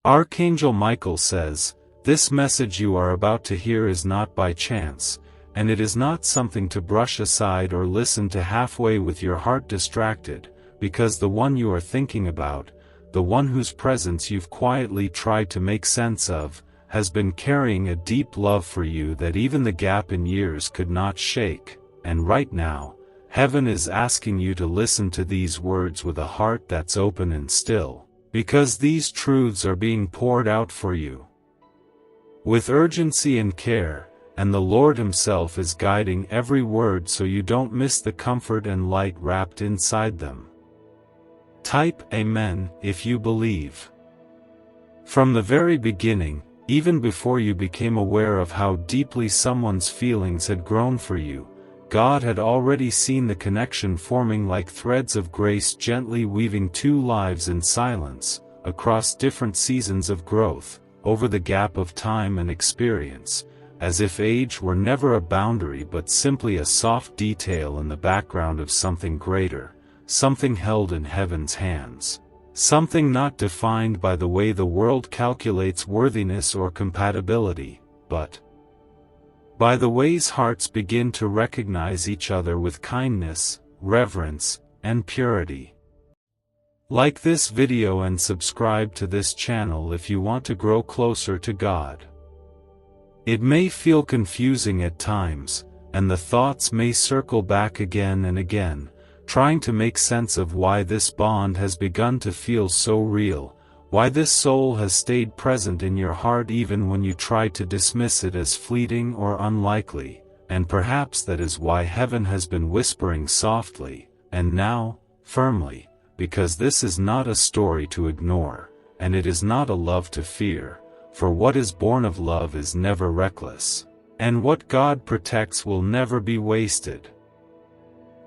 Archangel Michael says, "This message you are about to hear is not by chance, and it is not something to brush aside or listen to halfway with your heart distracted, because the one you are thinking about, the one whose presence you've quietly tried to make sense of, has been carrying a deep love for you that even the gap in years could not shake, and right now, heaven is asking you to listen to these words with a heart that's open and still, because these truths are being poured out for you with urgency and care, and the Lord Himself is guiding every word so you don't miss the comfort and light wrapped inside them." Type Amen if you believe. From the very beginning, even before you became aware of how deeply someone's feelings had grown for you, God had already seen the connection forming like threads of grace, gently weaving two lives in silence, across different seasons of growth, over the gap of time and experience, as if age were never a boundary but simply a soft detail in the background of something greater, something held in heaven's hands, something not defined by the way the world calculates worthiness or compatibility, but by the ways hearts begin to recognize each other with kindness, reverence, and purity. Like this video and subscribe to this channel if you want to grow closer to God. It may feel confusing at times, and the thoughts may circle back again and again, trying to make sense of why this bond has begun to feel so real, why this soul has stayed present in your heart even when you tried to dismiss it as fleeting or unlikely, and perhaps that is why heaven has been whispering softly, and now, firmly, because this is not a story to ignore, and it is not a love to fear, for what is born of love is never reckless, and what God protects will never be wasted.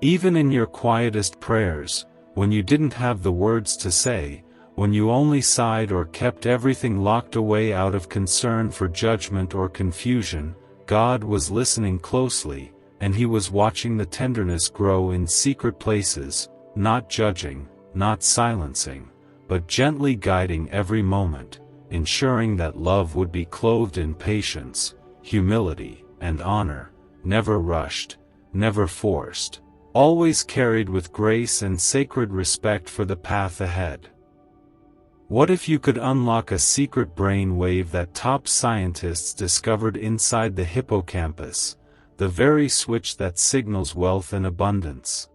Even in your quietest prayers, when you didn't have the words to say, when you only sighed or kept everything locked away out of concern for judgment or confusion, God was listening closely, and He was watching the tenderness grow in secret places, not judging, not silencing, but gently guiding every moment, ensuring that love would be clothed in patience, humility, and honor, never rushed, never forced, always carried with grace and sacred respect for the path ahead. What if you could unlock a secret brain wave that top scientists discovered inside the hippocampus, the very switch that signals wealth and abundance?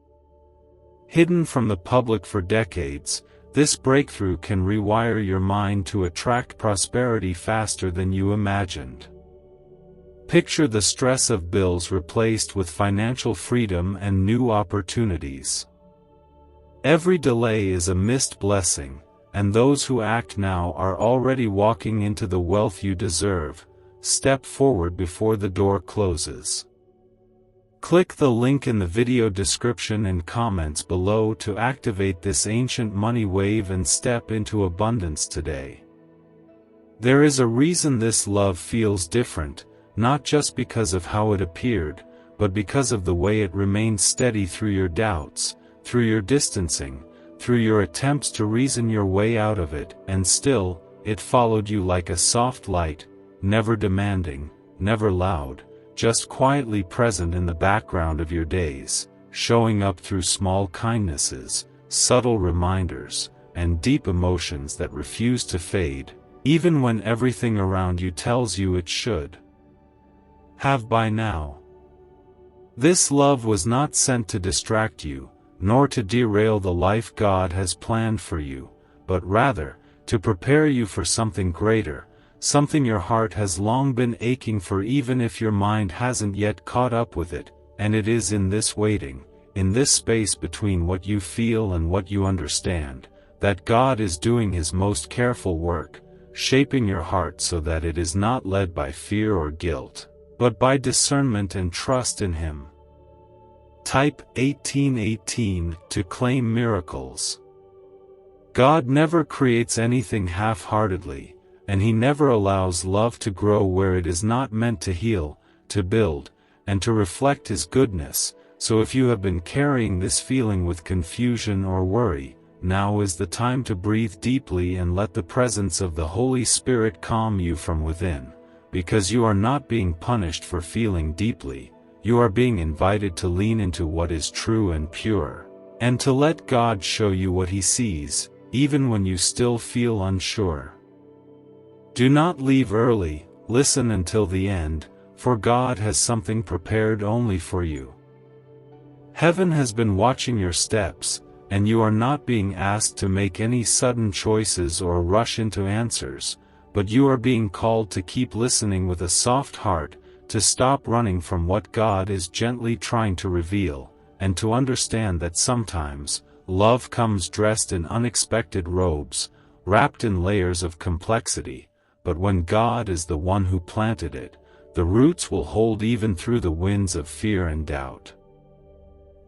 Hidden from the public for decades, this breakthrough can rewire your mind to attract prosperity faster than you imagined. Picture the stress of bills replaced with financial freedom and new opportunities. Every delay is a missed blessing, and those who act now are already walking into the wealth you deserve. Step forward before the door closes. Click the link in the video description and comments below to activate this ancient money wave and step into abundance today. There is a reason this love feels different, not just because of how it appeared, but because of the way it remained steady through your doubts, through your distancing, through your attempts to reason your way out of it, and still, it followed you like a soft light, never demanding, never loud, just quietly present in the background of your days, showing up through small kindnesses, subtle reminders, and deep emotions that refuse to fade, even when everything around you tells you it should have by now. This love was not sent to distract you, nor to derail the life God has planned for you, but rather, to prepare you for something greater, something your heart has long been aching for even if your mind hasn't yet caught up with it, and it is in this waiting, in this space between what you feel and what you understand, that God is doing His most careful work, shaping your heart so that it is not led by fear or guilt, but by discernment and trust in Him. Type 1818 to claim miracles. God never creates anything half-heartedly, and He never allows love to grow where it is not meant to heal, to build, and to reflect His goodness. So if you have been carrying this feeling with confusion or worry, now is the time to breathe deeply and let the presence of the Holy Spirit calm you from within, because you are not being punished for feeling deeply, you are being invited to lean into what is true and pure, and to let God show you what He sees, even when you still feel unsure. Do not leave early, listen until the end, for God has something prepared only for you. Heaven has been watching your steps, and you are not being asked to make any sudden choices or rush into answers, but you are being called to keep listening with a soft heart, to stop running from what God is gently trying to reveal, and to understand that sometimes, love comes dressed in unexpected robes, wrapped in layers of complexity, but when God is the one who planted it, the roots will hold even through the winds of fear and doubt.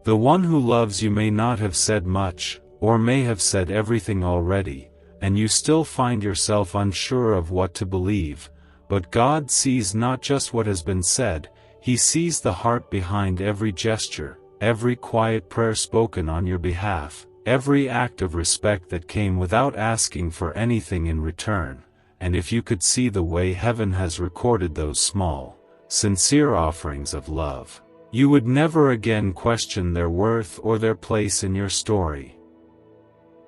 The one who loves you may not have said much, or may have said everything already, and you still find yourself unsure of what to believe, but God sees not just what has been said, He sees the heart behind every gesture, every quiet prayer spoken on your behalf, every act of respect that came without asking for anything in return, and if you could see the way heaven has recorded those small, sincere offerings of love, you would never again question their worth or their place in your story.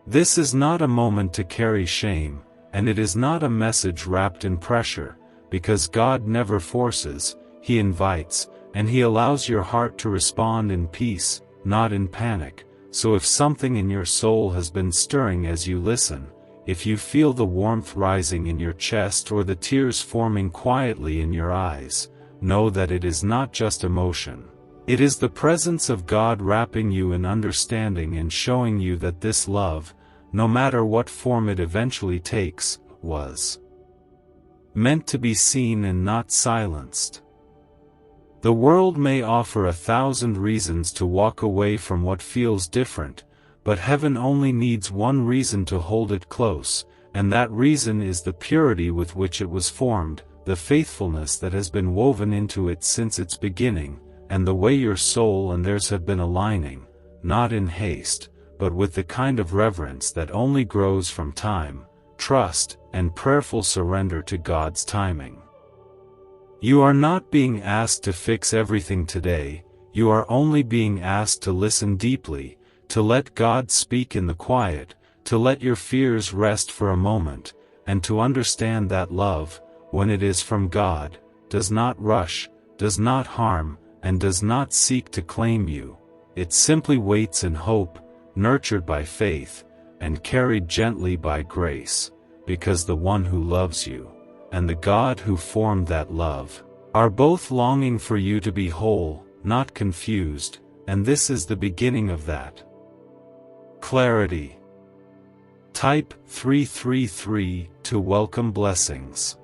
This is not a moment to carry shame, and it is not a message wrapped in pressure, because God never forces, He invites, and He allows your heart to respond in peace, not in panic. So if something in your soul has been stirring as you listen, if you feel the warmth rising in your chest or the tears forming quietly in your eyes, know that it is not just emotion. It is the presence of God wrapping you in understanding and showing you that this love, no matter what form it eventually takes, was meant to be seen and not silenced. The world may offer 1,000 reasons to walk away from what feels different, but heaven only needs one reason to hold it close, and that reason is the purity with which it was formed, the faithfulness that has been woven into it since its beginning, and the way your soul and theirs have been aligning, not in haste, but with the kind of reverence that only grows from time, trust, and prayerful surrender to God's timing. You are not being asked to fix everything today, you are only being asked to listen deeply, to let God speak in the quiet, to let your fears rest for a moment, and to understand that love, when it is from God, does not rush, does not harm, and does not seek to claim you. It simply waits in hope, nurtured by faith, and carried gently by grace, because the one who loves you, and the God who formed that love, are both longing for you to be whole, not confused, and this is the beginning of that clarity. Type 333 to welcome blessings.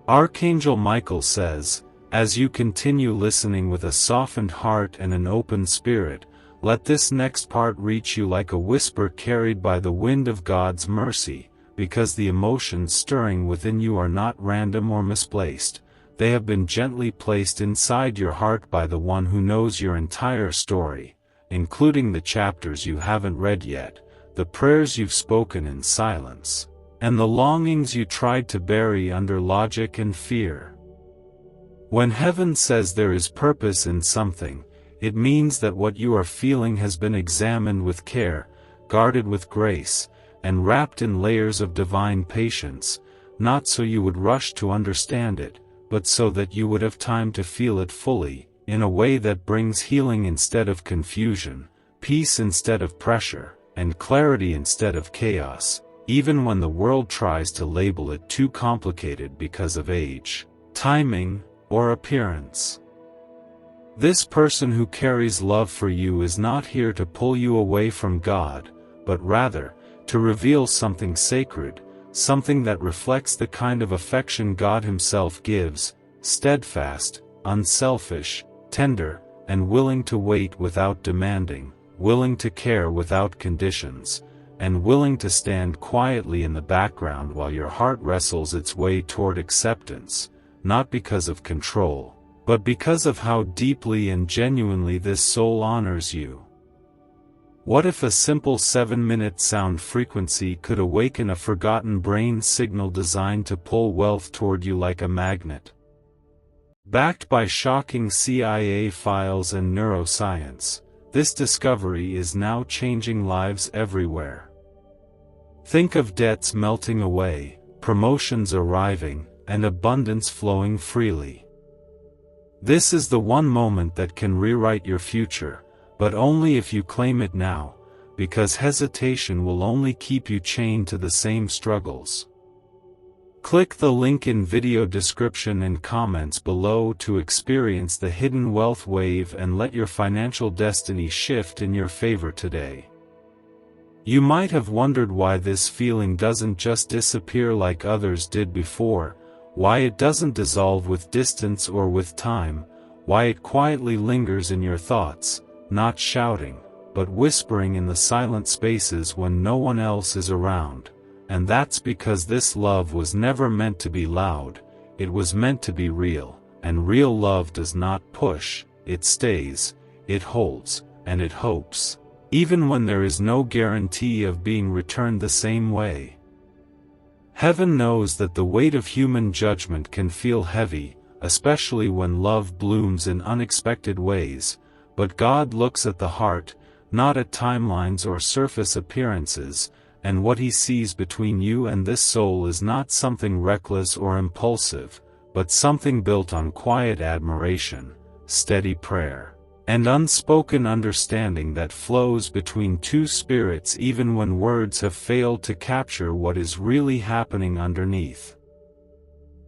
Archangel Michael says, as you continue listening with a softened heart and an open spirit, let this next part reach you like a whisper carried by the wind of God's mercy, because the emotions stirring within you are not random or misplaced, they have been gently placed inside your heart by the one who knows your entire story, including the chapters you haven't read yet, the prayers you've spoken in silence, and the longings you tried to bury under logic and fear. When heaven says there is purpose in something, it means that what you are feeling has been examined with care, guarded with grace, and wrapped in layers of divine patience, not so you would rush to understand it, but so that you would have time to feel it fully, in a way that brings healing instead of confusion, peace instead of pressure, and clarity instead of chaos, even when the world tries to label it too complicated because of age, timing, or appearance. This person who carries love for you is not here to pull you away from God, but rather, to reveal something sacred, something that reflects the kind of affection God Himself gives, steadfast, unselfish, tender, and willing to wait without demanding, willing to care without conditions, and willing to stand quietly in the background while your heart wrestles its way toward acceptance, not because of control, but because of how deeply and genuinely this soul honors you. What if a simple 7-minute sound frequency could awaken a forgotten brain signal designed to pull wealth toward you like a magnet? Backed by shocking CIA files and neuroscience, this discovery is now changing lives everywhere. Think of debts melting away, promotions arriving, and abundance flowing freely. This is the one moment that can rewrite your future, but only if you claim it now, because hesitation will only keep you chained to the same struggles. Click the link in video description and comments below to experience the hidden wealth wave and let your financial destiny shift in your favor today. You might have wondered why this feeling doesn't just disappear like others did before, why it doesn't dissolve with distance or with time, why it quietly lingers in your thoughts, not shouting, but whispering in the silent spaces when no one else is around. And that's because this love was never meant to be loud, it was meant to be real, and real love does not push, it stays, it holds, and it hopes, even when there is no guarantee of being returned the same way. Heaven knows that the weight of human judgment can feel heavy, especially when love blooms in unexpected ways, but God looks at the heart, not at timelines or surface appearances, and what he sees between you and this soul is not something reckless or impulsive, but something built on quiet admiration, steady prayer, and unspoken understanding that flows between two spirits even when words have failed to capture what is really happening underneath.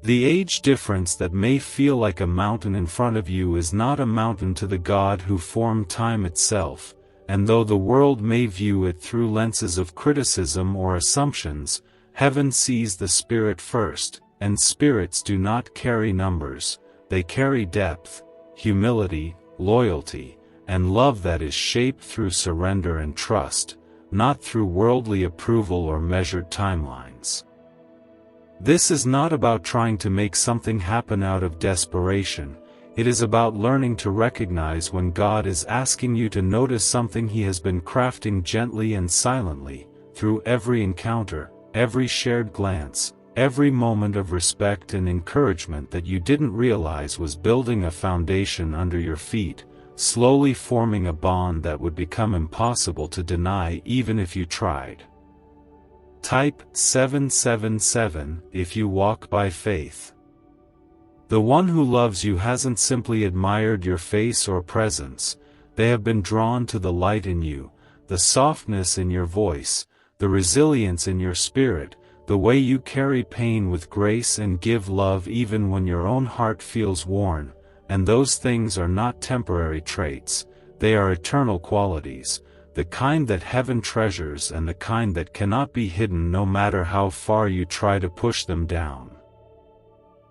The age difference that may feel like a mountain in front of you is not a mountain to the God who formed time itself, and though the world may view it through lenses of criticism or assumptions, heaven sees the spirit first, and spirits do not carry numbers, they carry depth, humility, loyalty, and love that is shaped through surrender and trust, not through worldly approval or measured timelines. This is not about trying to make something happen out of desperation, it is about learning to recognize when God is asking you to notice something he has been crafting gently and silently, through every encounter, every shared glance, every moment of respect and encouragement that you didn't realize was building a foundation under your feet, slowly forming a bond that would become impossible to deny even if you tried. Type 777 if you walk by faith. The one who loves you hasn't simply admired your face or presence, they have been drawn to the light in you, the softness in your voice, the resilience in your spirit, the way you carry pain with grace and give love even when your own heart feels worn, and those things are not temporary traits, they are eternal qualities, the kind that heaven treasures and the kind that cannot be hidden no matter how far you try to push them down.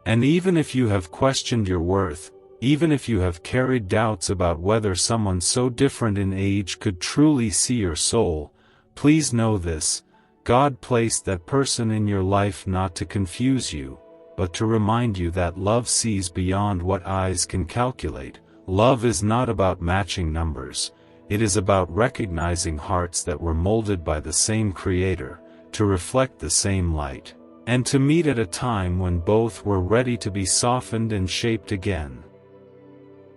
And even if you have questioned your worth, even if you have carried doubts about whether someone so different in age could truly see your soul, please know this, God placed that person in your life not to confuse you, but to remind you that love sees beyond what eyes can calculate. Love is not about matching numbers, it is about recognizing hearts that were molded by the same Creator, to reflect the same light, and to meet at a time when both were ready to be softened and shaped again.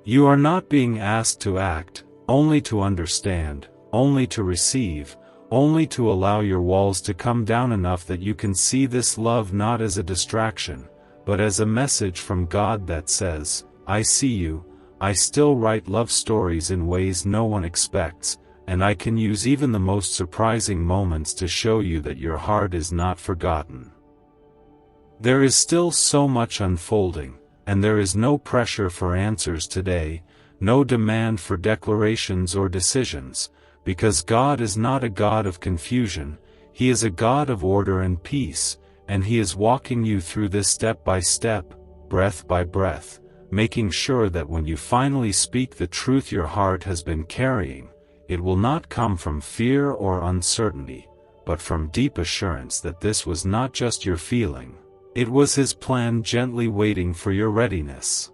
You are not being asked to act, only to understand, only to receive, only to allow your walls to come down enough that you can see this love not as a distraction, but as a message from God that says, I see you, I still write love stories in ways no one expects, and I can use even the most surprising moments to show you that your heart is not forgotten. There is still so much unfolding, and there is no pressure for answers today, no demand for declarations or decisions, because God is not a God of confusion, He is a God of order and peace, and He is walking you through this step by step, breath by breath, making sure that when you finally speak the truth your heart has been carrying, it will not come from fear or uncertainty, but from deep assurance that this was not just your feeling, it was His plan gently waiting for your readiness.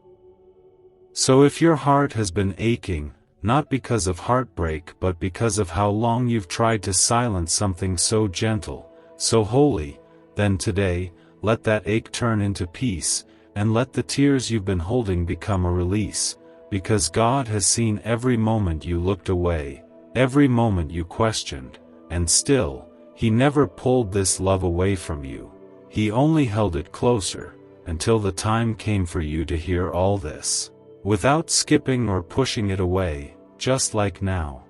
So if your heart has been aching, not because of heartbreak but because of how long you've tried to silence something so gentle, so holy. Then today, let that ache turn into peace, and let the tears you've been holding become a release, because God has seen every moment you looked away, every moment you questioned, and still, He never pulled this love away from you. He only held it closer, until the time came for you to hear all this, without skipping or pushing it away, just like now.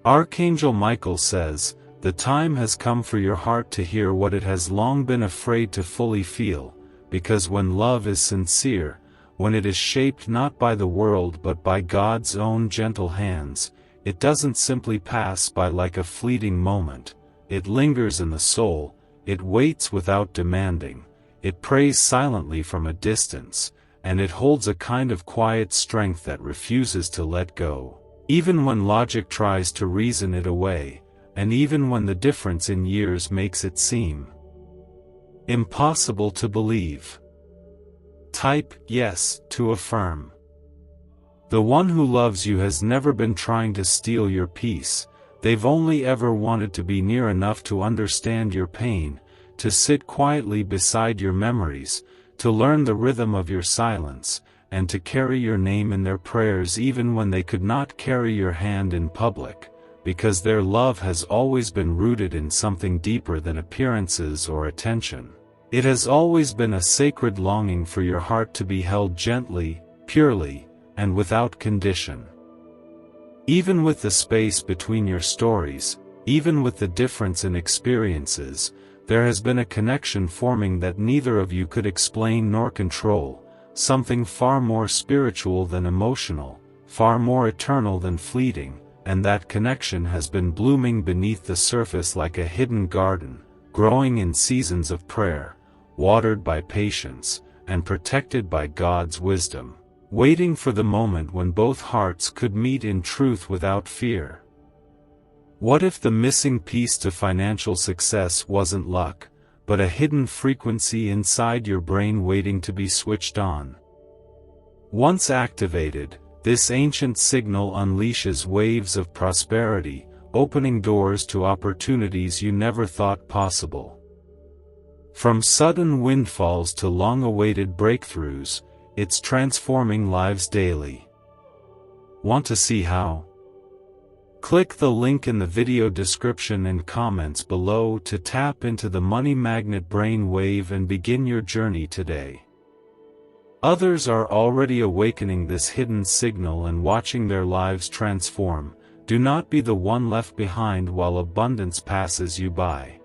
Archangel Michael says, the time has come for your heart to hear what it has long been afraid to fully feel, because when love is sincere, when it is shaped not by the world but by God's own gentle hands, it doesn't simply pass by like a fleeting moment. It lingers in the soul, it waits without demanding, it prays silently from a distance, and it holds a kind of quiet strength that refuses to let go, even when logic tries to reason it away, and even when the difference in years makes it seem impossible to believe. Type yes to affirm. The one who loves you has never been trying to steal your peace. They've only ever wanted to be near enough to understand your pain, to sit quietly beside your memories, to learn the rhythm of your silence, and to carry your name in their prayers even when they could not carry your hand in public, because their love has always been rooted in something deeper than appearances or attention. It has always been a sacred longing for your heart to be held gently, purely, and without condition. Even with the space between your stories, even with the difference in experiences, there has been a connection forming that neither of you could explain nor control, something far more spiritual than emotional, far more eternal than fleeting, and that connection has been blooming beneath the surface like a hidden garden, growing in seasons of prayer, watered by patience, and protected by God's wisdom, waiting for the moment when both hearts could meet in truth without fear. What if the missing piece to financial success wasn't luck, but a hidden frequency inside your brain waiting to be switched on? Once activated, this ancient signal unleashes waves of prosperity, opening doors to opportunities you never thought possible. From sudden windfalls to long-awaited breakthroughs, it's transforming lives daily. Want to see how? Click the link in the video description and comments below to tap into the money magnet brain wave and begin your journey today. Others are already awakening this hidden signal and watching their lives transform. Do not be the one left behind while abundance passes you by.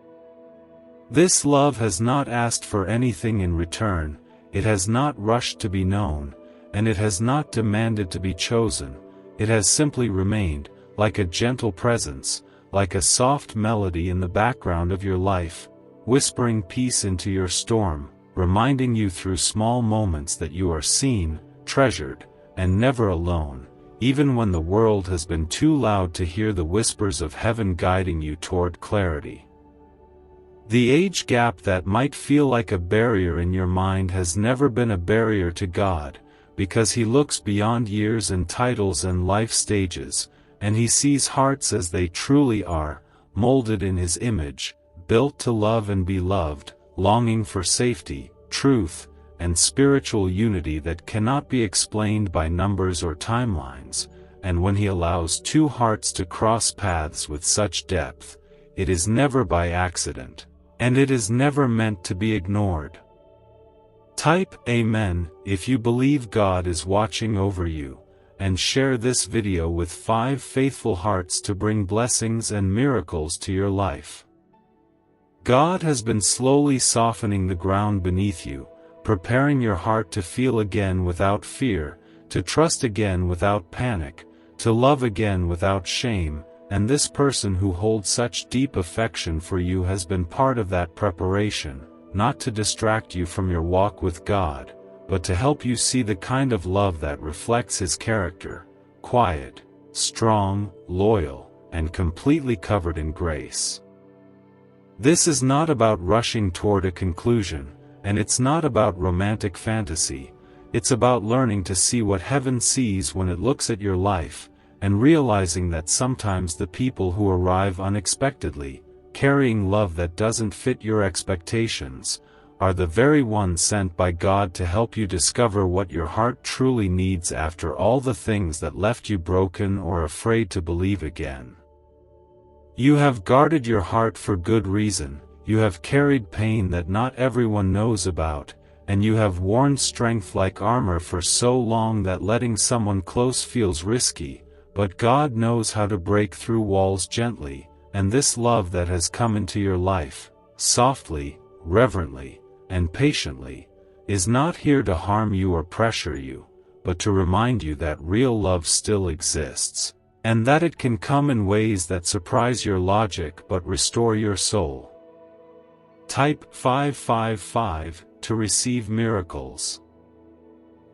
This love has not asked for anything in return, it has not rushed to be known, and it has not demanded to be chosen. It has simply remained, like a gentle presence, like a soft melody in the background of your life, whispering peace into your storm, reminding you through small moments that you are seen, treasured, and never alone, even when the world has been too loud to hear the whispers of heaven guiding you toward clarity. The age gap that might feel like a barrier in your mind has never been a barrier to God, because He looks beyond years and titles and life stages, and He sees hearts as they truly are, molded in His image, built to love and be loved, longing for safety, truth, and spiritual unity that cannot be explained by numbers or timelines. And when He allows two hearts to cross paths with such depth, it is never by accident, and it is never meant to be ignored. Type Amen if you believe God is watching over you, and share this video with 5 faithful hearts to bring blessings and miracles to your life. God has been slowly softening the ground beneath you, preparing your heart to feel again without fear, to trust again without panic, to love again without shame, and this person who holds such deep affection for you has been part of that preparation, not to distract you from your walk with God, but to help you see the kind of love that reflects His character, quiet, strong, loyal, and completely covered in grace. This is not about rushing toward a conclusion, and it's not about romantic fantasy. It's about learning to see what heaven sees when it looks at your life, and realizing that sometimes the people who arrive unexpectedly, carrying love that doesn't fit your expectations, are the very ones sent by God to help you discover what your heart truly needs after all the things that left you broken or afraid to believe again. You have guarded your heart for good reason, you have carried pain that not everyone knows about, and you have worn strength like armor for so long that letting someone close feels risky, but God knows how to break through walls gently, and this love that has come into your life, softly, reverently, and patiently, is not here to harm you or pressure you, but to remind you that real love still exists, and that it can come in ways that surprise your logic but restore your soul. Type 555 to receive miracles.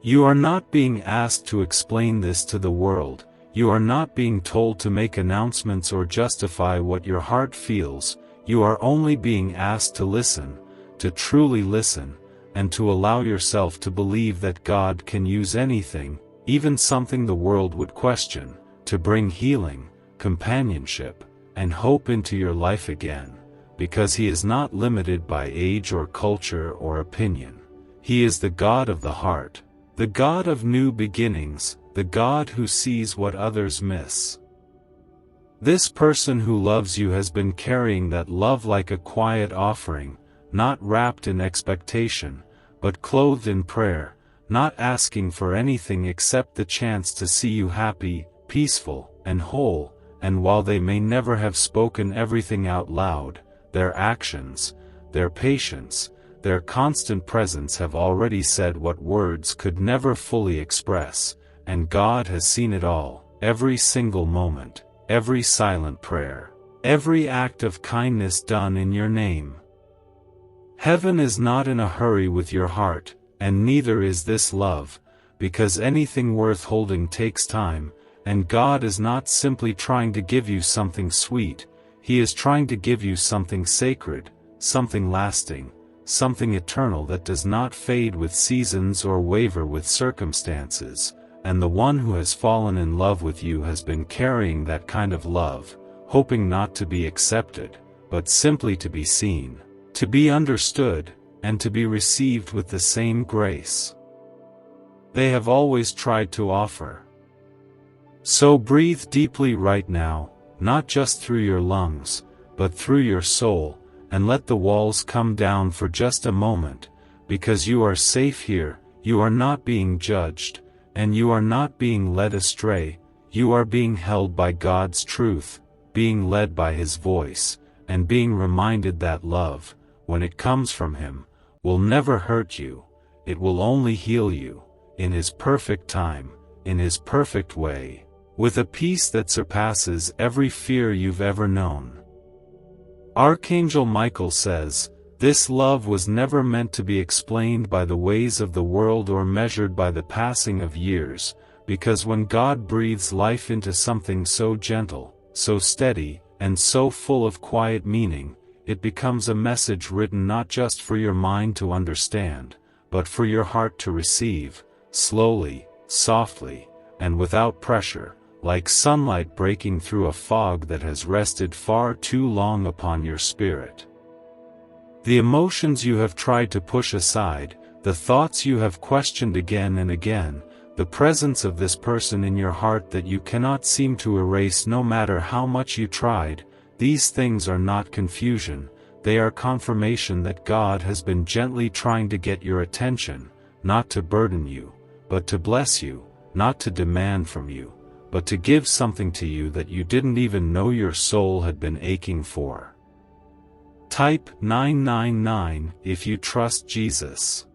You are not being asked to explain this to the world, you are not being told to make announcements or justify what your heart feels, you are only being asked to listen, to truly listen, and to allow yourself to believe that God can use anything, even something the world would question, to bring healing, companionship, and hope into your life again, because He is not limited by age or culture or opinion. He is the God of the heart, the God of new beginnings, the God who sees what others miss. This person who loves you has been carrying that love like a quiet offering, not wrapped in expectation, but clothed in prayer, not asking for anything except the chance to see you happy, peaceful, and whole, and while they may never have spoken everything out loud, their actions, their patience, their constant presence have already said what words could never fully express, and God has seen it all, every single moment, every silent prayer, every act of kindness done in your name. Heaven is not in a hurry with your heart, and neither is this love, because anything worth holding takes time, and God is not simply trying to give you something sweet, He is trying to give you something sacred, something lasting, something eternal that does not fade with seasons or waver with circumstances, and the one who has fallen in love with you has been carrying that kind of love, hoping not to be accepted, but simply to be seen, to be understood, and to be received with the same grace they have always tried to offer. So breathe deeply right now, not just through your lungs, but through your soul, and let the walls come down for just a moment, because you are safe here, you are not being judged, and you are not being led astray, you are being held by God's truth, being led by His voice, and being reminded that love, when it comes from Him, will never hurt you, it will only heal you, in His perfect time, in His perfect way, with a peace that surpasses every fear you've ever known. Archangel Michael says, "This love was never meant to be explained by the ways of the world or measured by the passing of years, because when God breathes life into something so gentle, so steady, and so full of quiet meaning, it becomes a message written not just for your mind to understand, but for your heart to receive, slowly, softly, and without pressure, like sunlight breaking through a fog that has rested far too long upon your spirit. The emotions you have tried to push aside, the thoughts you have questioned again and again, the presence of this person in your heart that you cannot seem to erase no matter how much you tried, these things are not confusion, they are confirmation that God has been gently trying to get your attention, not to burden you, but to bless you, not to demand from you, but to give something to you that you didn't even know your soul had been aching for. Type 999 if you trust Jesus.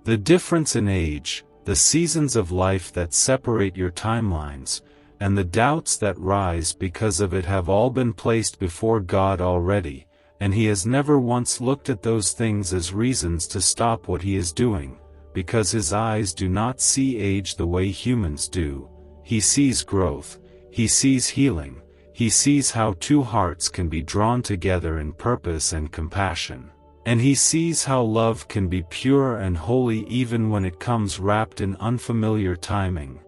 The difference in age, the seasons of life that separate your timelines, and the doubts that rise because of it have all been placed before God already, and He has never once looked at those things as reasons to stop what He is doing, because His eyes do not see age the way humans do. He sees growth, He sees healing, He sees how two hearts can be drawn together in purpose and compassion. And he sees how love can be pure and holy even when it comes wrapped in unfamiliar timing.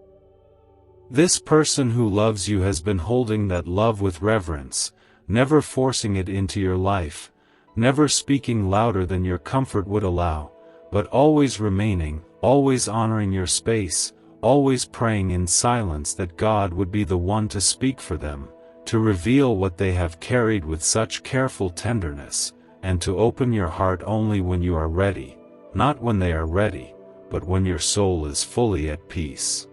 This person who loves you has been holding that love with reverence, never forcing it into your life, never speaking louder than your comfort would allow, but always remaining, always honoring your space, always praying in silence that God would be the one to speak for them, to reveal what they have carried with such careful tenderness, and to open your heart only when you are ready, not when they are ready, but when your soul is fully at peace.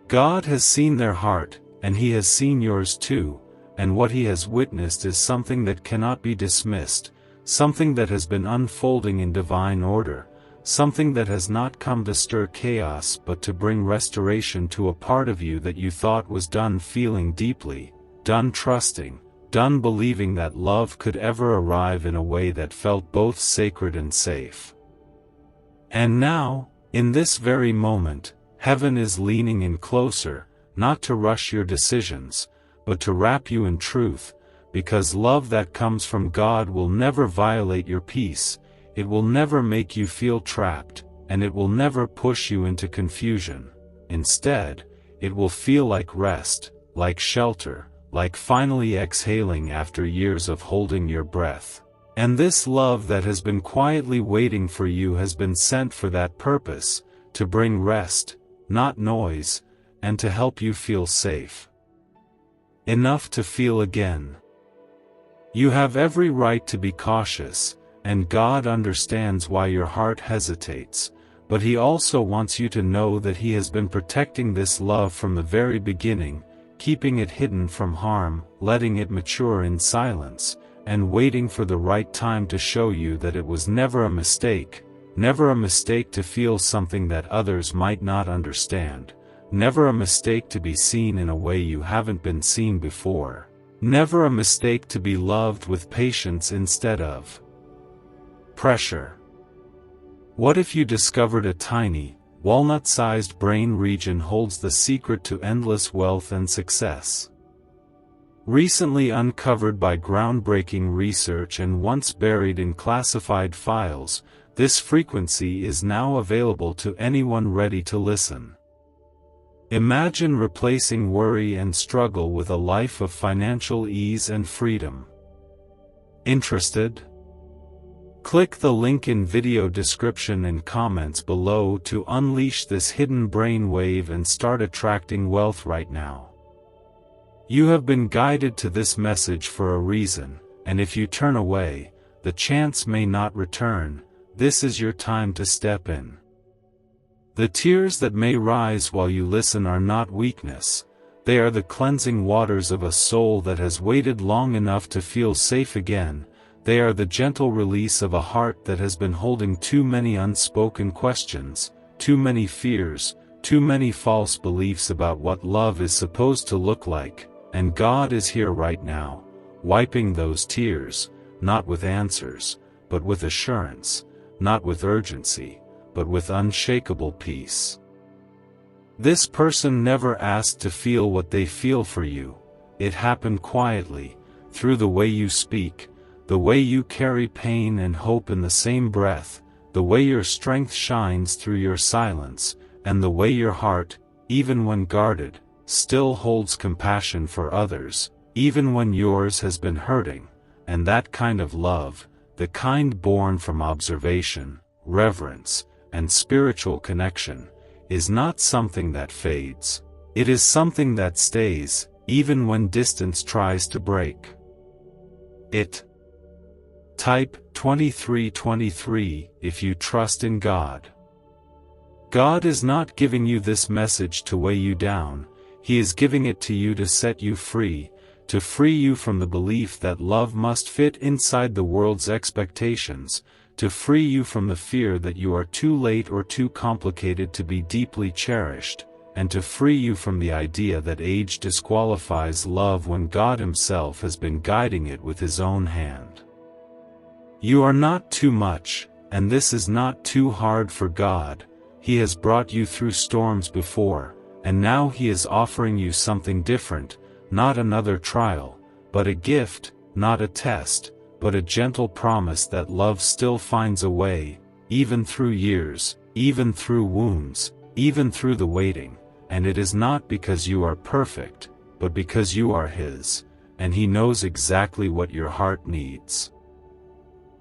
God has seen their heart, and He has seen yours too, and what He has witnessed is something that cannot be dismissed, something that has been unfolding in divine order, something that has not come to stir chaos but to bring restoration to a part of you that you thought was done feeling deeply, done trusting, done believing that love could ever arrive in a way that felt both sacred and safe. And now, in this very moment, heaven is leaning in closer, not to rush your decisions, but to wrap you in truth, because love that comes from God will never violate your peace, it will never make you feel trapped, and it will never push you into confusion. Instead, it will feel like rest, like shelter, like finally exhaling after years of holding your breath. And this love that has been quietly waiting for you has been sent for that purpose, to bring rest, not noise, and to help you feel safe. Enough to feel again. You have every right to be cautious, and God understands why your heart hesitates, but He also wants you to know that He has been protecting this love from the very beginning, keeping it hidden from harm, letting it mature in silence, and waiting for the right time to show you that it was never a mistake to feel something that others might not understand, never a mistake to be seen in a way you haven't been seen before, never a mistake to be loved with patience instead of pressure. What if you discovered a tiny, walnut-sized brain region holds the secret to endless wealth and success? Recently uncovered by groundbreaking research and once buried in classified files, this frequency is now available to anyone ready to listen. Imagine replacing worry and struggle with a life of financial ease and freedom. Interested? Click the link in video description and comments below to unleash this hidden brain wave and start attracting wealth right now. You have been guided to this message for a reason, and if you turn away, the chance may not return. This is your time to step in. The tears that may rise while you listen are not weakness, they are the cleansing waters of a soul that has waited long enough to feel safe again. They are the gentle release of a heart that has been holding too many unspoken questions, too many fears, too many false beliefs about what love is supposed to look like, and God is here right now, wiping those tears, not with answers, but with assurance, not with urgency, but with unshakable peace. This person never asked to feel what they feel for you. It happened quietly, through the way you speak, the way you carry pain and hope in the same breath, the way your strength shines through your silence, and the way your heart, even when guarded, still holds compassion for others, even when yours has been hurting. And that kind of love, the kind born from observation, reverence, and spiritual connection, is not something that fades. It is something that stays, even when distance tries to break it. Type 2323 if you trust in God. God is not giving you this message to weigh you down, He is giving it to you to set you free, to free you from the belief that love must fit inside the world's expectations, to free you from the fear that you are too late or too complicated to be deeply cherished, and to free you from the idea that age disqualifies love when God Himself has been guiding it with His own hand. You are not too much, and this is not too hard for God. He has brought you through storms before, and now He is offering you something different, not another trial, but a gift, not a test, but a gentle promise that love still finds a way, even through years, even through wounds, even through the waiting, and it is not because you are perfect, but because you are His, and He knows exactly what your heart needs.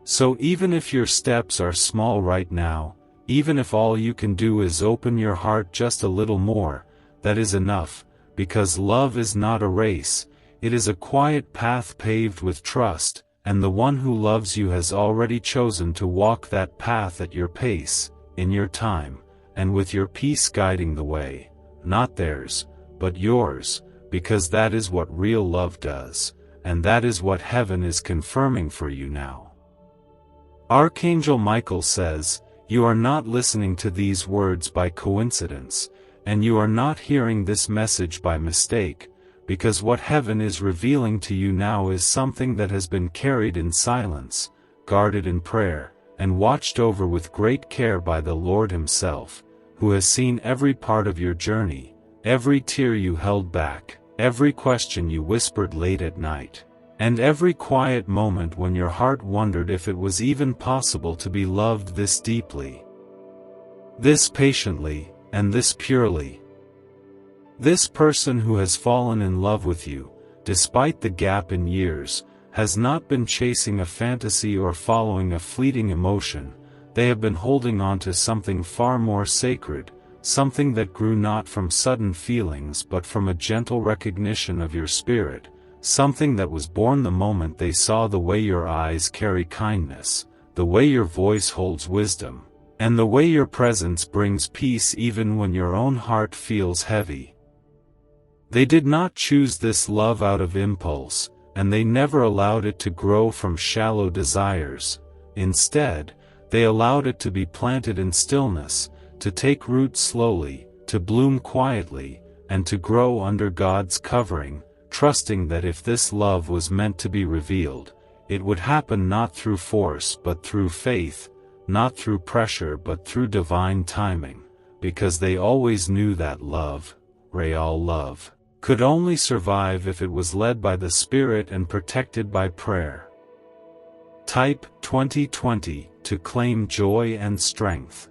So even if your steps are small right now, even if all you can do is open your heart just a little more, that is enough, because love is not a race, it is a quiet path paved with trust, and the one who loves you has already chosen to walk that path at your pace, in your time, and with your peace guiding the way, not theirs, but yours, because that is what real love does, and that is what heaven is confirming for you now. Archangel Michael says, "You are not listening to these words by coincidence, and you are not hearing this message by mistake, because what heaven is revealing to you now is something that has been carried in silence, guarded in prayer, and watched over with great care by the Lord Himself, who has seen every part of your journey, every tear you held back, every question you whispered late at night, and every quiet moment when your heart wondered if it was even possible to be loved this deeply, this patiently, and this purely. This person who has fallen in love with you, despite the gap in years, has not been chasing a fantasy or following a fleeting emotion, they have been holding on to something far more sacred, something that grew not from sudden feelings but from a gentle recognition of your spirit, something that was born the moment they saw the way your eyes carry kindness, the way your voice holds wisdom, and the way your presence brings peace even when your own heart feels heavy. They did not choose this love out of impulse, and they never allowed it to grow from shallow desires. Instead, they allowed it to be planted in stillness, to take root slowly, to bloom quietly, and to grow under God's covering, trusting that if this love was meant to be revealed, it would happen not through force but through faith, not through pressure but through divine timing, because they always knew that love, real love, could only survive if it was led by the Spirit and protected by prayer. Type 2020 to claim joy and strength.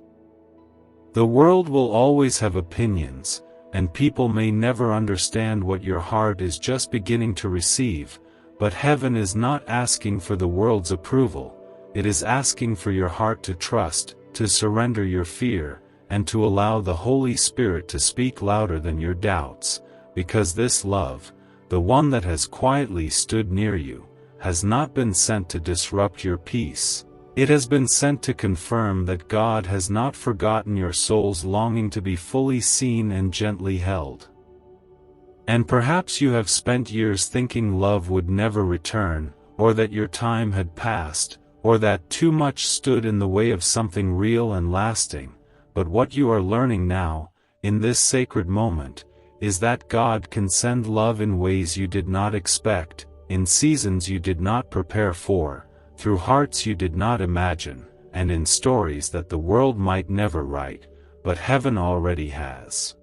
The world will always have opinions, and people may never understand what your heart is just beginning to receive, but heaven is not asking for the world's approval, it is asking for your heart to trust, to surrender your fear, and to allow the Holy Spirit to speak louder than your doubts, because this love, the one that has quietly stood near you, has not been sent to disrupt your peace. It has been sent to confirm that God has not forgotten your soul's longing to be fully seen and gently held. And perhaps you have spent years thinking love would never return, or that your time had passed, or that too much stood in the way of something real and lasting, but what you are learning now, in this sacred moment, is that God can send love in ways you did not expect, in seasons you did not prepare for, through hearts you did not imagine, and in stories that the world might never write, but heaven already has.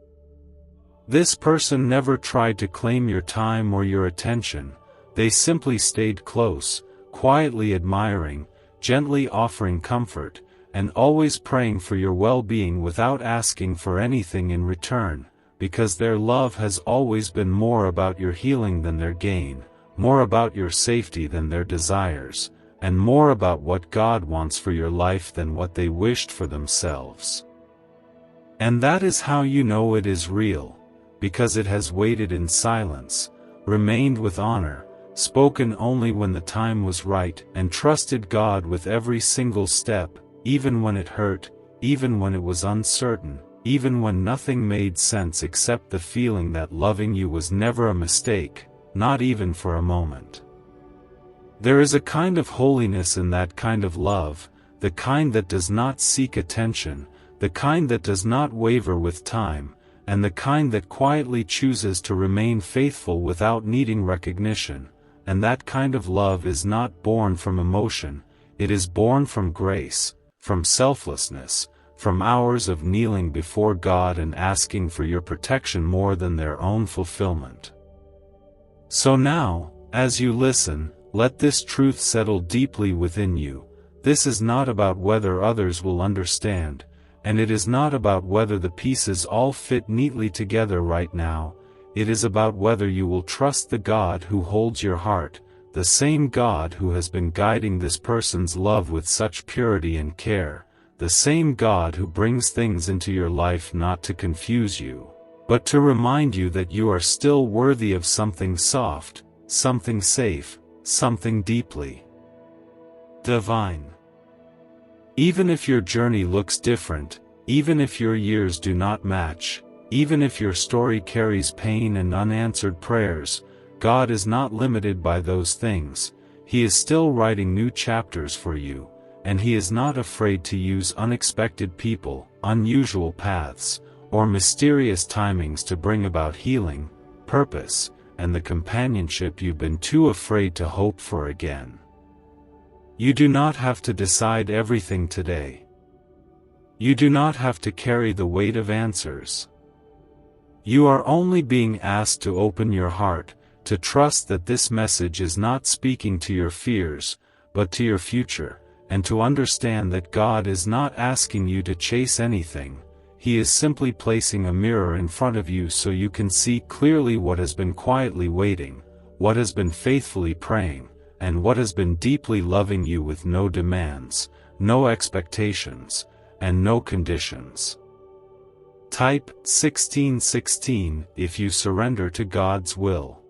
This person never tried to claim your time or your attention, they simply stayed close, quietly admiring, gently offering comfort, and always praying for your well-being without asking for anything in return, because their love has always been more about your healing than their gain, more about your safety than their desires, and more about what God wants for your life than what they wished for themselves. And that is how you know it is real, because it has waited in silence, remained with honor, spoken only when the time was right, and trusted God with every single step, even when it hurt, even when it was uncertain, even when nothing made sense except the feeling that loving you was never a mistake, not even for a moment. There is a kind of holiness in that kind of love, the kind that does not seek attention, the kind that does not waver with time, and the kind that quietly chooses to remain faithful without needing recognition, and that kind of love is not born from emotion, it is born from grace, from selflessness, from hours of kneeling before God and asking for your protection more than their own fulfillment. So now, as you listen, Let this truth settle deeply within you. This is not about whether others will understand, and it is not about whether the pieces all fit neatly together right now. It is about whether you will trust the God who holds your heart, the same God who has been guiding this person's love with such purity and care, the same God who brings things into your life not to confuse you, but to remind you that you are still worthy of something soft, something safe, something deeply divine. Even if your journey looks different, even if your years do not match, even if your story carries pain and unanswered prayers, God is not limited by those things. He is still writing new chapters for you, and He is not afraid to use unexpected people, unusual paths, or mysterious timings to bring about healing, purpose, and the companionship you've been too afraid to hope for again. You do not have to decide everything today. You do not have to carry the weight of answers. You are only being asked to open your heart, to trust that this message is not speaking to your fears, but to your future, and to understand that God is not asking you to chase anything. He is simply placing a mirror in front of you so you can see clearly what has been quietly waiting, what has been faithfully praying, and what has been deeply loving you with no demands, no expectations, and no conditions. Type 1616 if you surrender to God's will.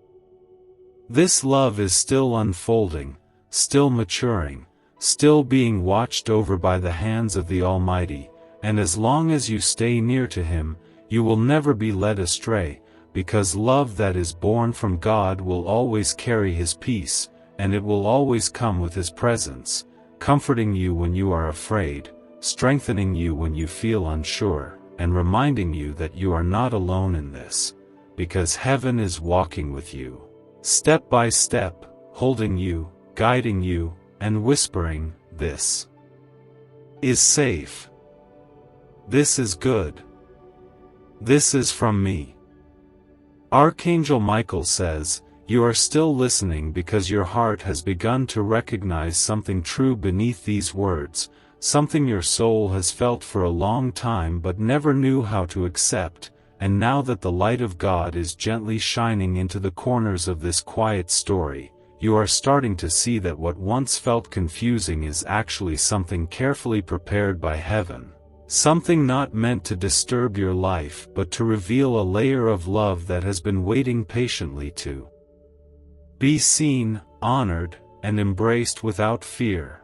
This love is still unfolding, still maturing, still being watched over by the hands of the Almighty, and as long as you stay near to Him, you will never be led astray, because love that is born from God will always carry His peace, and it will always come with His presence, comforting you when you are afraid, strengthening you when you feel unsure, and reminding you that you are not alone in this, because heaven is walking with you, step by step, holding you, guiding you, and whispering, "This is safe. This is good. This is from me." Archangel Michael says, "You are still listening because your heart has begun to recognize something true beneath these words, something your soul has felt for a long time but never knew how to accept, and now that the light of God is gently shining into the corners of this quiet story, you are starting to see that what once felt confusing is actually something carefully prepared by heaven, something not meant to disturb your life but to reveal a layer of love that has been waiting patiently to be seen, honored, and embraced without fear."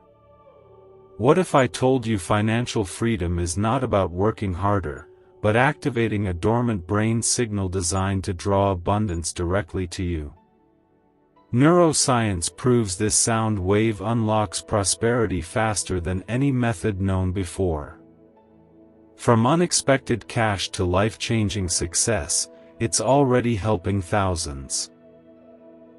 What if I told you financial freedom is not about working harder, but activating a dormant brain signal designed to draw abundance directly to you? Neuroscience proves this sound wave unlocks prosperity faster than any method known before. From unexpected cash to life-changing success, it's already helping thousands.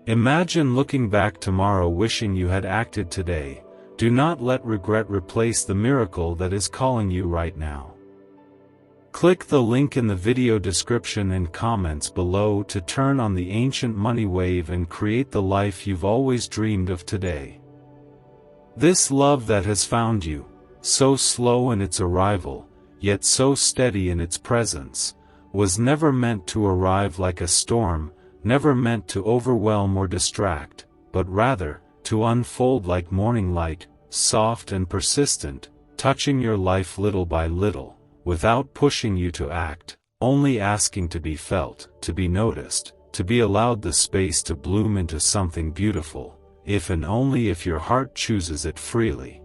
Imagine looking back tomorrow wishing you had acted today. Do not let regret replace the miracle that is calling you right now. Click the link in the video description and comments below to turn on the ancient money wave and create the life you've always dreamed of today. This love that has found you, so slow in its arrival, yet so steady in its presence, was never meant to arrive like a storm, never meant to overwhelm or distract, but rather, to unfold like morning light, soft and persistent, touching your life little by little, without pushing you to act, only asking to be felt, to be noticed, to be allowed the space to bloom into something beautiful, if and only if your heart chooses it freely.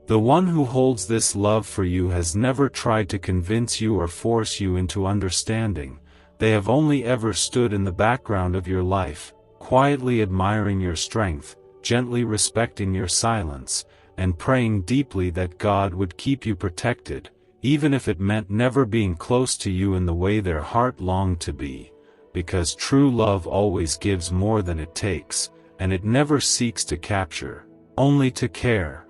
The one who holds this love for you has never tried to convince you or force you into understanding. They have only ever stood in the background of your life, quietly admiring your strength, gently respecting your silence, and praying deeply that God would keep you protected, even if it meant never being close to you in the way their heart longed to be, because true love always gives more than it takes, and it never seeks to capture, only to care.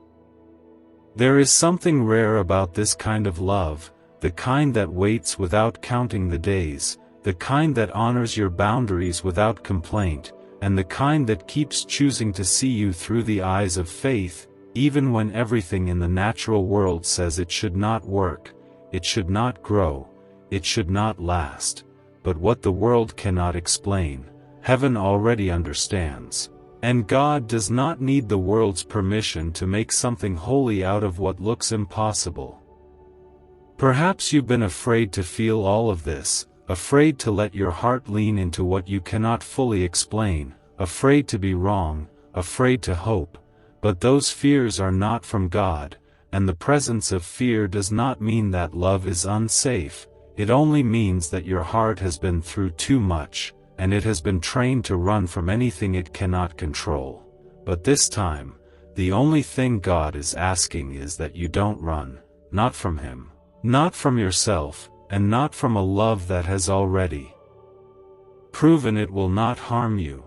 There is something rare about this kind of love, the kind that waits without counting the days, the kind that honors your boundaries without complaint, and the kind that keeps choosing to see you through the eyes of faith, even when everything in the natural world says it should not work, it should not grow, it should not last. But what the world cannot explain, heaven already understands. And God does not need the world's permission to make something holy out of what looks impossible. Perhaps you've been afraid to feel all of this, afraid to let your heart lean into what you cannot fully explain, afraid to be wrong, afraid to hope. But those fears are not from God, and the presence of fear does not mean that love is unsafe. It only means that your heart has been through too much, and it has been trained to run from anything it cannot control. But this time, the only thing God is asking is that you don't run, not from Him, not from yourself, and not from a love that has already proven it will not harm you.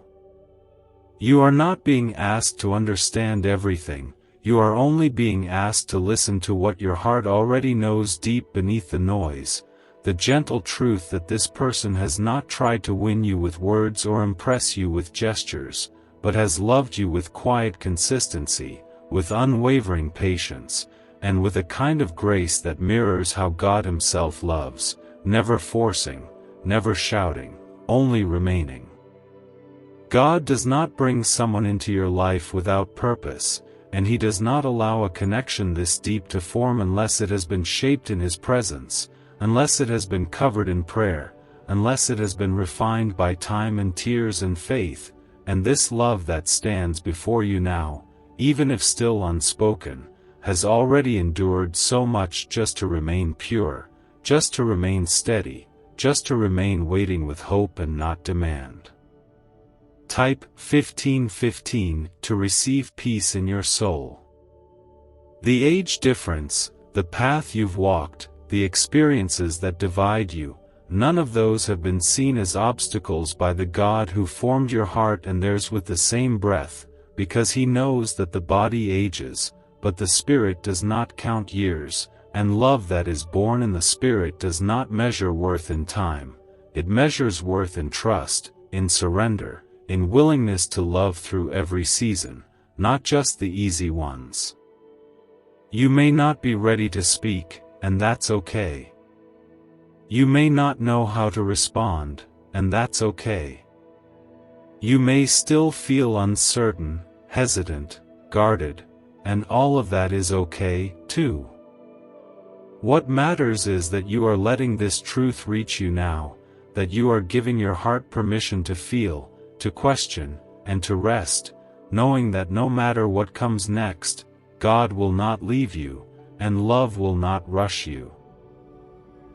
You are not being asked to understand everything, you are only being asked to listen to what your heart already knows deep beneath the noise, the gentle truth that this person has not tried to win you with words or impress you with gestures, but has loved you with quiet consistency, with unwavering patience, and with a kind of grace that mirrors how God Himself loves, never forcing, never shouting, only remaining. God does not bring someone into your life without purpose, and He does not allow a connection this deep to form unless it has been shaped in His presence, unless it has been covered in prayer, unless it has been refined by time and tears and faith. And this love that stands before you now, even if still unspoken, has already endured so much just to remain pure, just to remain steady, just to remain waiting with hope and not demand. Type 1515 to receive peace in your soul. The age difference, the path you've walked, the experiences that divide you, none of those have been seen as obstacles by the God who formed your heart and theirs with the same breath, because He knows that the body ages, but the spirit does not count years, and love that is born in the spirit does not measure worth in time, it measures worth in trust, in surrender, in willingness to love through every season, not just the easy ones. You may not be ready to speak, and that's okay. You may not know how to respond, and that's okay. You may still feel uncertain, hesitant, guarded, and all of that is okay, too. What matters is that you are letting this truth reach you now, that you are giving your heart permission to feel, to question, and to rest, knowing that no matter what comes next, God will not leave you, and love will not rush you.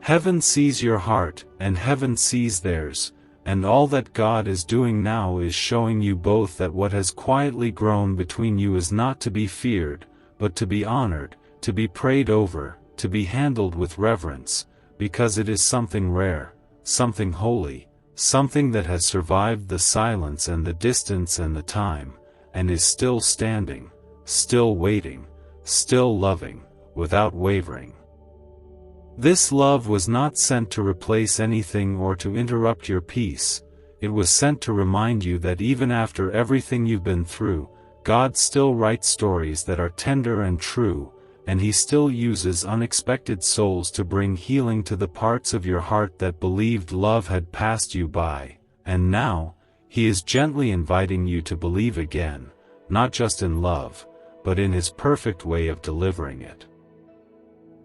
Heaven sees your heart, and heaven sees theirs, and all that God is doing now is showing you both that what has quietly grown between you is not to be feared, but to be honored, to be prayed over, to be handled with reverence, because it is something rare, something holy, something that has survived the silence and the distance and the time, and is still standing, still waiting, still loving, without wavering. This love was not sent to replace anything or to interrupt your peace, it was sent to remind you that even after everything you've been through, God still writes stories that are tender and true, and He still uses unexpected souls to bring healing to the parts of your heart that believed love had passed you by, and now, He is gently inviting you to believe again, not just in love, but in His perfect way of delivering it.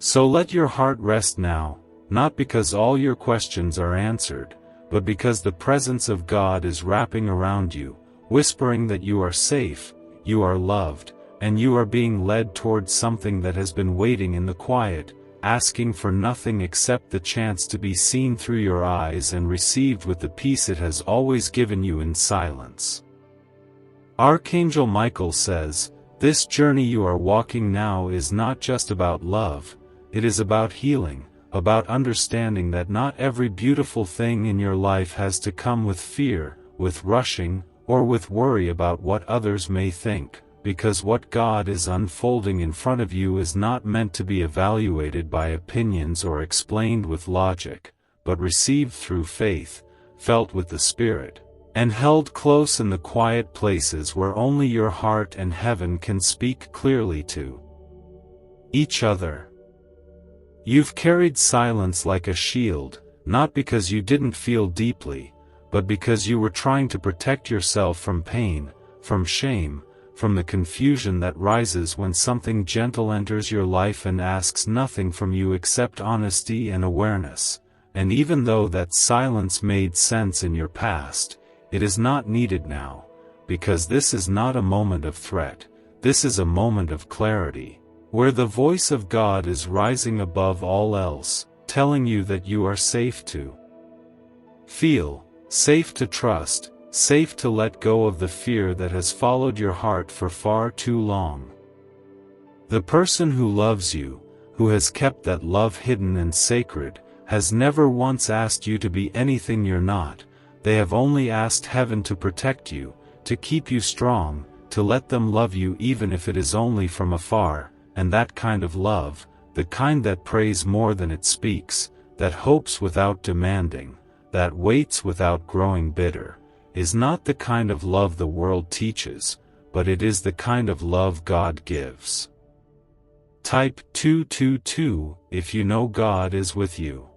So let your heart rest now, not because all your questions are answered, but because the presence of God is wrapping around you, whispering that you are safe, you are loved, and you are being led towards something that has been waiting in the quiet, asking for nothing except the chance to be seen through your eyes and received with the peace it has always given you in silence. Archangel Michael says, "This journey you are walking now is not just about love, it is about healing, about understanding that not every beautiful thing in your life has to come with fear, with rushing, or with worry about what others may think, because what God is unfolding in front of you is not meant to be evaluated by opinions or explained with logic, but received through faith, felt with the Spirit, and held close in the quiet places where only your heart and heaven can speak clearly to each other. You've carried silence like a shield, not because you didn't feel deeply, but because you were trying to protect yourself from pain, from shame, from the confusion that rises when something gentle enters your life and asks nothing from you except honesty and awareness. And even though that silence made sense in your past, it is not needed now, because this is not a moment of threat, this is a moment of clarity, where the voice of God is rising above all else, telling you that you are safe to feel, safe to trust, safe to let go of the fear that has followed your heart for far too long. The person who loves you, who has kept that love hidden and sacred, has never once asked you to be anything you're not. They have only asked heaven to protect you, to keep you strong, to let them love you even if it is only from afar, and that kind of love, the kind that prays more than it speaks, that hopes without demanding, that waits without growing bitter, is not the kind of love the world teaches, but it is the kind of love God gives. Type 222 if you know God is with you.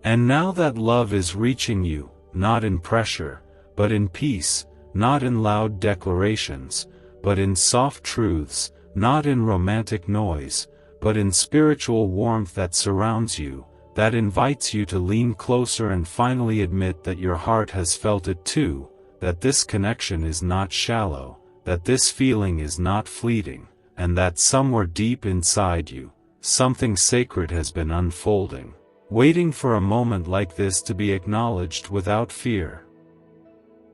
And now that love is reaching you, not in pressure, but in peace, not in loud declarations, but in soft truths, not in romantic noise, but in spiritual warmth that surrounds you, that invites you to lean closer and finally admit that your heart has felt it too, that this connection is not shallow, that this feeling is not fleeting, and that somewhere deep inside you, something sacred has been unfolding, waiting for a moment like this to be acknowledged without fear.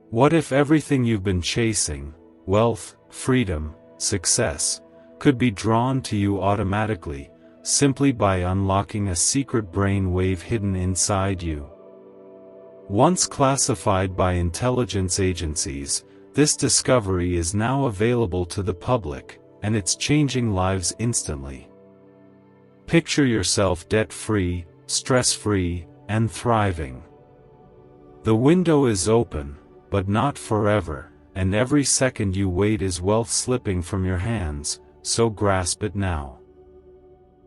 What if everything you've been chasing, wealth, freedom, success, could be drawn to you automatically, simply by unlocking a secret brain wave hidden inside you? Once classified by intelligence agencies, this discovery is now available to the public, and it's changing lives instantly. Picture yourself debt-free, stress-free, and thriving. The window is open, but not forever, and every second you wait is wealth slipping from your hands, so grasp it now.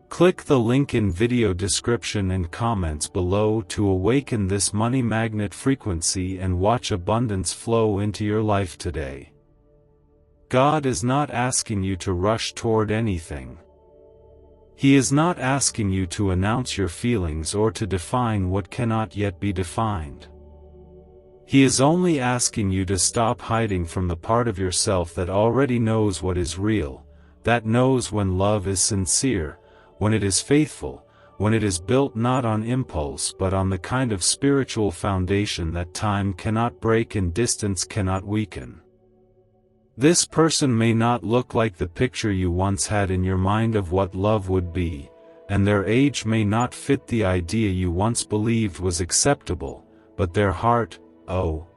Click the link in video description and comments below to awaken this money magnet frequency and watch abundance flow into your life today. God is not asking you to rush toward anything. He is not asking you to announce your feelings or to define what cannot yet be defined. He is only asking you to stop hiding from the part of yourself that already knows what is real, that knows when love is sincere, when it is faithful, when it is built not on impulse but on the kind of spiritual foundation that time cannot break and distance cannot weaken. This person may not look like the picture you once had in your mind of what love would be, and their age may not fit the idea you once believed was acceptable, but their heart,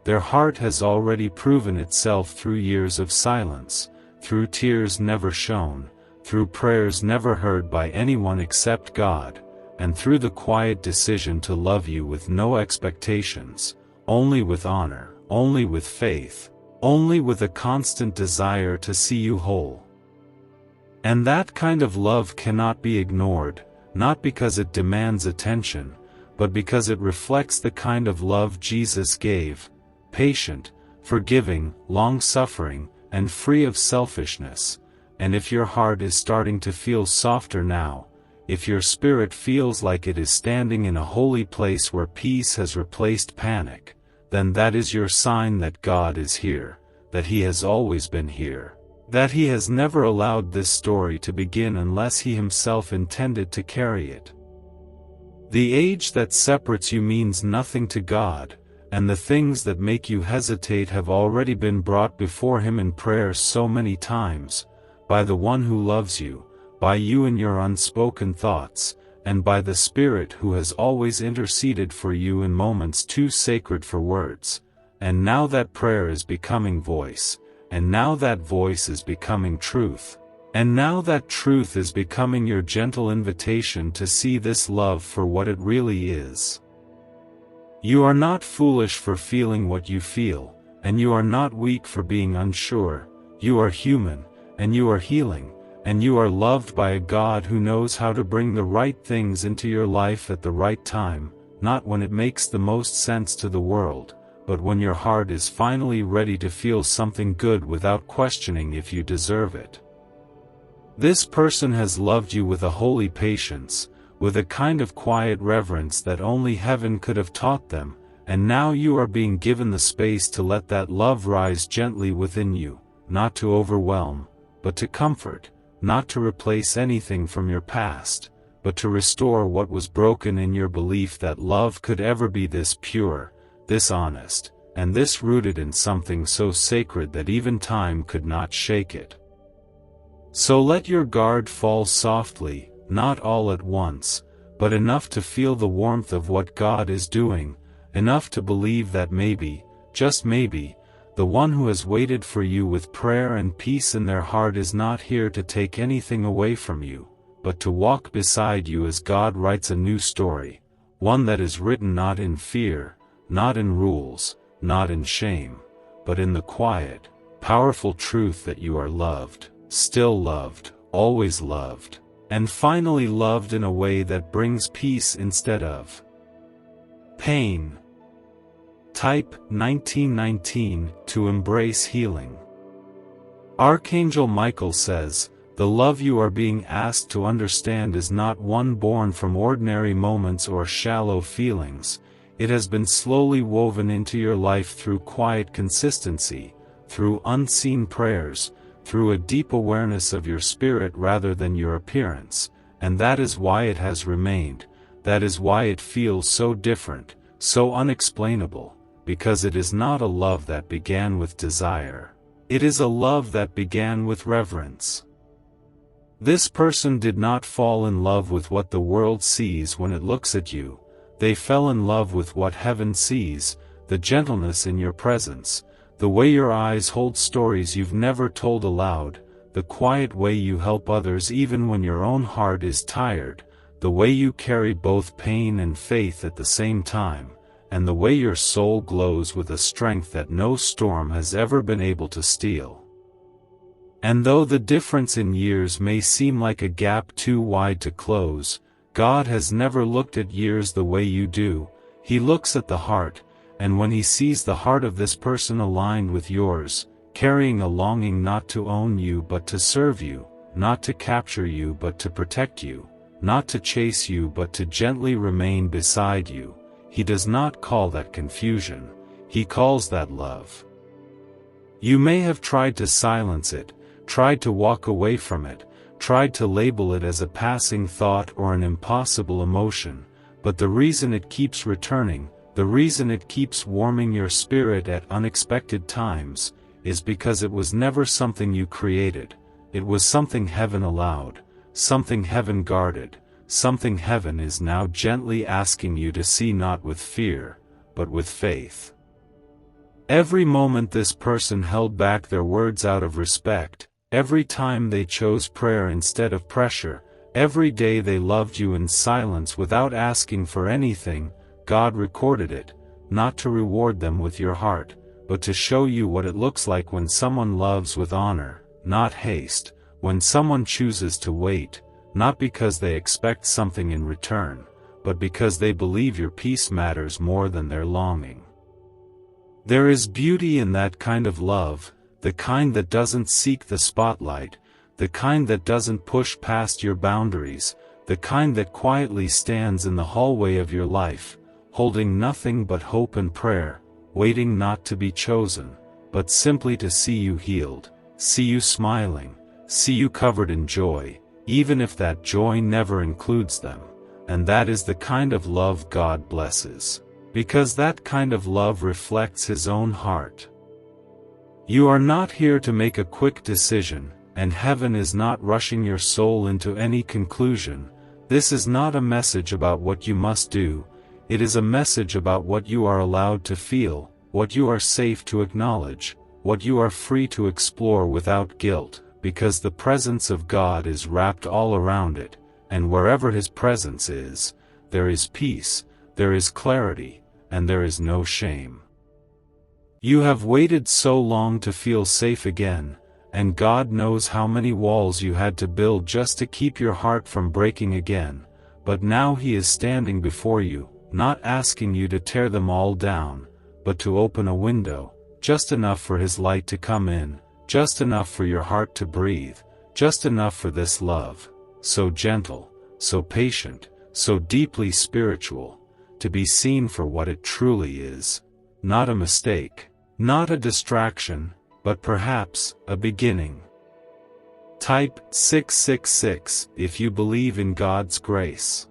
their heart has already proven itself through years of silence, through tears never shown, through prayers never heard by anyone except God, and through the quiet decision to love you with no expectations, only with honor, only with faith, only with a constant desire to see you whole. And that kind of love cannot be ignored, not because it demands attention, but because it reflects the kind of love Jesus gave, patient, forgiving, long-suffering, and free of selfishness. And if your heart is starting to feel softer now, if your spirit feels like it is standing in a holy place where peace has replaced panic, then that is your sign that God is here, that He has always been here, that He has never allowed this story to begin unless He Himself intended to carry it. The age that separates you means nothing to God, and the things that make you hesitate have already been brought before Him in prayer so many times, by the one who loves you, by you in your unspoken thoughts, and by the Spirit who has always interceded for you in moments too sacred for words. And now that prayer is becoming voice, and now that voice is becoming truth, and now that truth is becoming your gentle invitation to see this love for what it really is. You are not foolish for feeling what you feel, and you are not weak for being unsure. You are human, and you are healing, and you are loved by a God who knows how to bring the right things into your life at the right time, not when it makes the most sense to the world, but when your heart is finally ready to feel something good without questioning if you deserve it. This person has loved you with a holy patience, with a kind of quiet reverence that only heaven could have taught them, and now you are being given the space to let that love rise gently within you, not to overwhelm, but to comfort, not to replace anything from your past, but to restore what was broken in your belief that love could ever be this pure, this honest, and this rooted in something so sacred that even time could not shake it. So let your guard fall softly, not all at once, but enough to feel the warmth of what God is doing, enough to believe that maybe, just maybe, the one who has waited for you with prayer and peace in their heart is not here to take anything away from you, but to walk beside you as God writes a new story, one that is written not in fear, not in rules, not in shame, but in the quiet, powerful truth that you are loved, still loved, always loved, and finally loved in a way that brings peace instead of pain. Type 1919 to embrace healing. Archangel Michael says, the love you are being asked to understand is not one born from ordinary moments or shallow feelings. It has been slowly woven into your life through quiet consistency, through unseen prayers, through a deep awareness of your spirit rather than your appearance, and that is why it has remained, that is why it feels so different, so unexplainable, because it is not a love that began with desire. It is a love that began with reverence. This person did not fall in love with what the world sees when it looks at you, they fell in love with what heaven sees, the gentleness in your presence, the way your eyes hold stories you've never told aloud, the quiet way you help others even when your own heart is tired, the way you carry both pain and faith at the same time, and the way your soul glows with a strength that no storm has ever been able to steal. And though the difference in years may seem like a gap too wide to close, God has never looked at years the way you do. He looks at the heart, and when he sees the heart of this person aligned with yours, carrying a longing not to own you but to serve you, not to capture you but to protect you, not to chase you but to gently remain beside you, he does not call that confusion, he calls that love. You may have tried to silence it, tried to walk away from it, tried to label it as a passing thought or an impossible emotion, but the reason it keeps returning, the reason it keeps warming your spirit at unexpected times, is because it was never something you created, it was something heaven allowed, something heaven guarded, something heaven is now gently asking you to see not with fear, but with faith. Every moment this person held back their words out of respect, every time they chose prayer instead of pressure, every day they loved you in silence without asking for anything, God recorded it, not to reward them with your heart, but to show you what it looks like when someone loves with honor, not haste, when someone chooses to wait, not because they expect something in return, but because they believe your peace matters more than their longing. There is beauty in that kind of love, the kind that doesn't seek the spotlight, the kind that doesn't push past your boundaries, the kind that quietly stands in the hallway of your life, holding nothing but hope and prayer, waiting not to be chosen, but simply to see you healed, see you smiling, see you covered in joy, even if that joy never includes them, and that is the kind of love God blesses, because that kind of love reflects His own heart. You are not here to make a quick decision, and heaven is not rushing your soul into any conclusion. This is not a message about what you must do, it is a message about what you are allowed to feel, what you are safe to acknowledge, what you are free to explore without guilt, because the presence of God is wrapped all around it, and wherever His presence is, there is peace, there is clarity, and there is no shame. You have waited so long to feel safe again, and God knows how many walls you had to build just to keep your heart from breaking again, but now He is standing before you, not asking you to tear them all down, but to open a window, just enough for His light to come in, just enough for your heart to breathe, just enough for this love, so gentle, so patient, so deeply spiritual, to be seen for what it truly is, not a mistake, not a distraction, but perhaps a beginning. Type 666 if you believe in God's grace.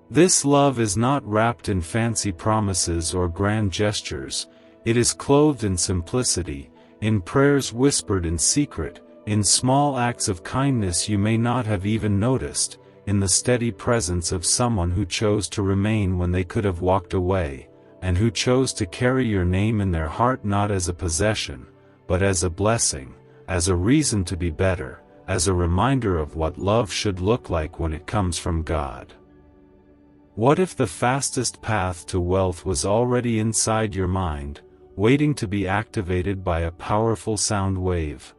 This love is not wrapped in fancy promises or grand gestures, it is clothed in simplicity, in prayers whispered in secret, in small acts of kindness you may not have even noticed, in the steady presence of someone who chose to remain when they could have walked away, and who chose to carry your name in their heart not as a possession, but as a blessing, as a reason to be better, as a reminder of what love should look like when it comes from God. What if the fastest path to wealth was already inside your mind, waiting to be activated by a powerful sound wave?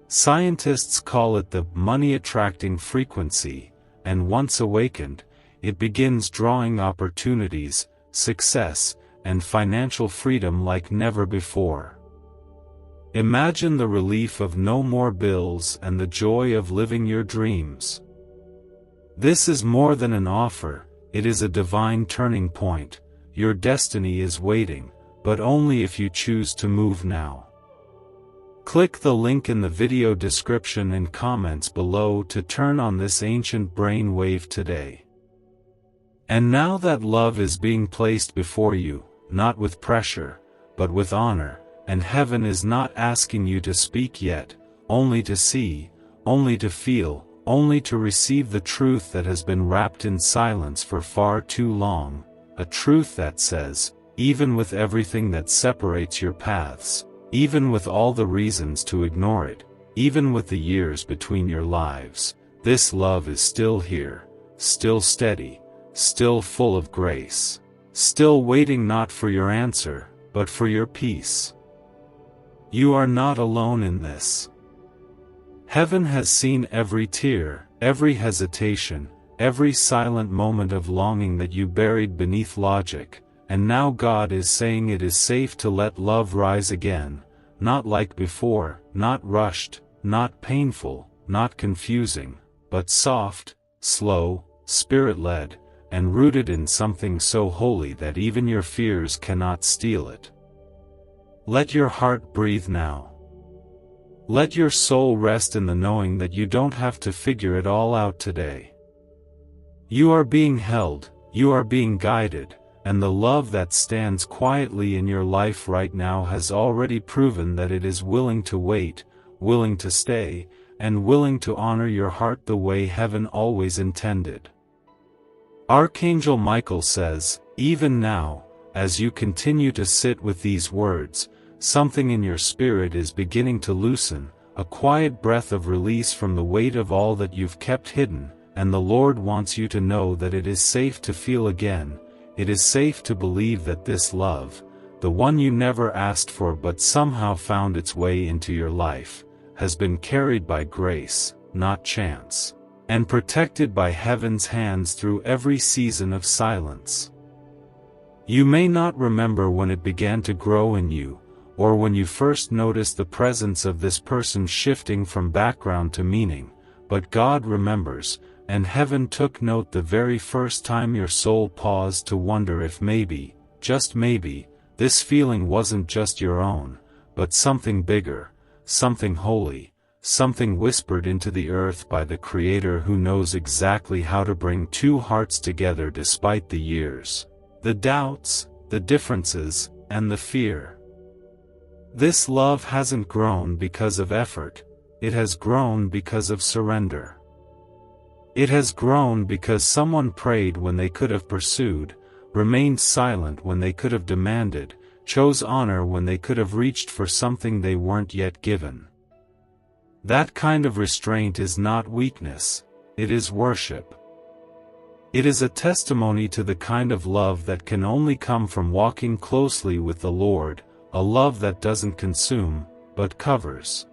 Scientists call it the money-attracting frequency, and once awakened, it begins drawing opportunities, success, and financial freedom like never before. Imagine the relief of no more bills and the joy of living your dreams. This is more than an offer, it is a divine turning point. Your destiny is waiting, but only if you choose to move now. Click the link in the video description and comments below to turn on this ancient brain wave today. And now that love is being placed before you, not with pressure, but with honor, and heaven is not asking you to speak yet, only to see, only to feel, only to receive the truth that has been wrapped in silence for far too long, a truth that says, even with everything that separates your paths, even with all the reasons to ignore it, even with the years between your lives, this love is still here, still steady, still full of grace, still waiting not for your answer, but for your peace. You are not alone in this. Heaven has seen every tear, every hesitation, every silent moment of longing that you buried beneath logic, and now God is saying it is safe to let love rise again, not like before, not rushed, not painful, not confusing, but soft, slow, spirit-led, and rooted in something so holy that even your fears cannot steal it. Let your heart breathe now. Let your soul rest in the knowing that you don't have to figure it all out today. You are being held, you are being guided, and the love that stands quietly in your life right now has already proven that it is willing to wait, willing to stay, and willing to honor your heart the way heaven always intended. Archangel Michael says, even now, as you continue to sit with these words, something in your spirit is beginning to loosen, a quiet breath of release from the weight of all that you've kept hidden, and the Lord wants you to know that it is safe to feel again, it is safe to believe that this love, the one you never asked for but somehow found its way into your life, has been carried by grace, not chance, and protected by heaven's hands through every season of silence. You may not remember when it began to grow in you, or when you first noticed the presence of this person shifting from background to meaning, but God remembers, and heaven took note the very first time your soul paused to wonder if maybe, just maybe, this feeling wasn't just your own, but something bigger, something holy, something whispered into the earth by the Creator who knows exactly how to bring two hearts together despite the years, the doubts, the differences, and the fear. This love hasn't grown because of effort, it has grown because of surrender. It has grown because someone prayed when they could have pursued, remained silent when they could have demanded, chose honor when they could have reached for something they weren't yet given. That kind of restraint is not weakness, it is worship. It is a testimony to the kind of love that can only come from walking closely with the Lord, a love that doesn't consume, but covers.